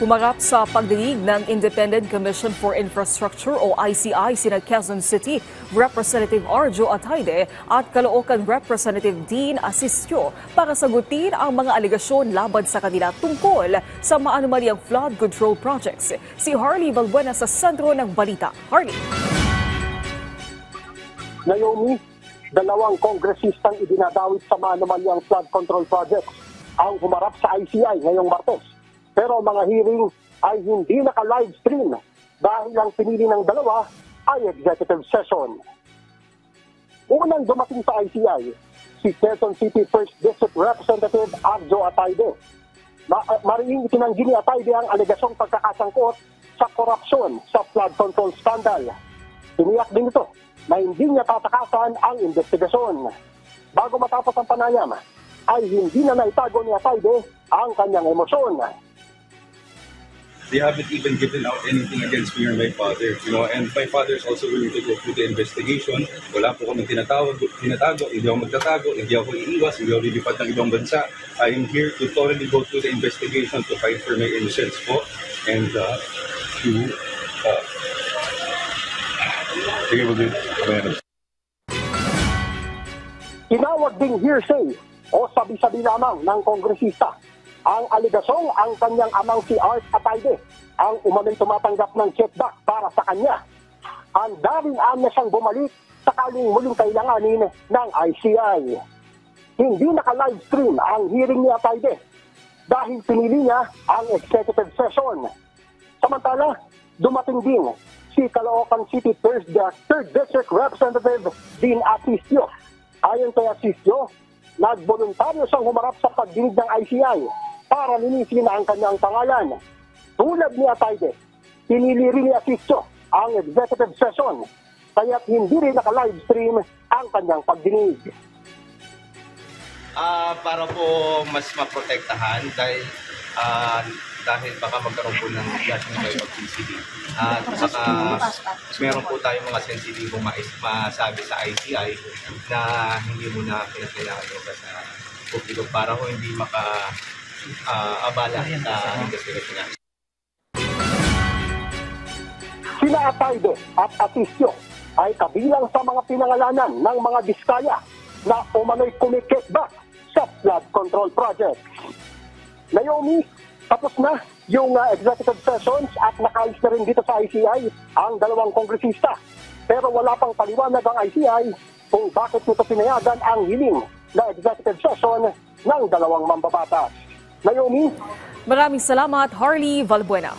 Humarap sa pagdinig ng Independent Commission for Infrastructure o ICI sina Quezon City Representative Arjo Atayde at Caloocan Representative Dean Asistio para sagutin ang mga alegasyon laban sa kanila tungkol sa maanumalyang flood control projects. Si Harley Valbuena sa sentro ng balita. Harley. Naomi, dalawang kongresistang idinadawit sa maanumalyang flood control projects ang humarap sa ICI ngayong Martes. Pero mga hearing ay hindi naka-live stream dahil ang pinili ng dalawa ay executive session. Unang dumating sa ICI, si Quezon City 1st District Representative Arjo Atayde. Mariing itinanggi ni Atayde ang alegasyong pagkakasangkot sa korupsyon sa flood control scandal. Tiniyak din ito na hindi niya tatakasan ang investigasyon. Bago matapos ang panayam, ay hindi na naitago ni Atayde ang kanyang emosyon. They haven't even given out anything against me or my father, and my father is also willing to go through the investigation. Wala po kaming tinatago, hindi ako magtatago, hindi ako iiwas, hindi ako lilipat ng ibang bansa. I am here to thoroughly go through the investigation to fight for my innocence po, and Tinawag ding hearsay o sabi-sabi lamang ng kongresista ang aligasyong ang kanyang amang si Art Atayde ang umano'y tumatanggap ng checkback para sa kanya. Handa rin niya siyang bumalik sakaling muling kailanganin ng ICI. Hindi naka-live stream ang hearing ni Atayde dahil pinili niya ang executive session. Samantala, dumating din si Caloocan City 3rd District Representative Dean Asistio. Ayon kay Asistio, nagboluntaryo siyang humarap sa pagdinig ng ICI para linisin ang kanyang pangalan. Tulad ni Atayde, pinili rin ni Asistio ang executive session, kaya't hindi rin naka-live stream ang kanyang pagdinig. Para po mas maprotektahan dahil baka magkaroon po ng judgment by PCD. At saka meron po tayong mga sensitibong masabi sa ICI na hindi mo na pinakailangan yung sa publiko para ho hindi maka-abala sa investigation natin. Sina Atayde at Asistio ay kabilang sa mga pinangalanan ng mga diskaya na umano'y kumikitback sa flood control project. Naomi, tapos na yung executive sessions at nakalis na rin dito sa ICI ang dalawang kongresista. Pero wala pang paliwanag ang ICI kung bakit nito pinayagan ang hiling na executive session ng dalawang mambabatas. Naomi? Maraming salamat, Harley Valbuena.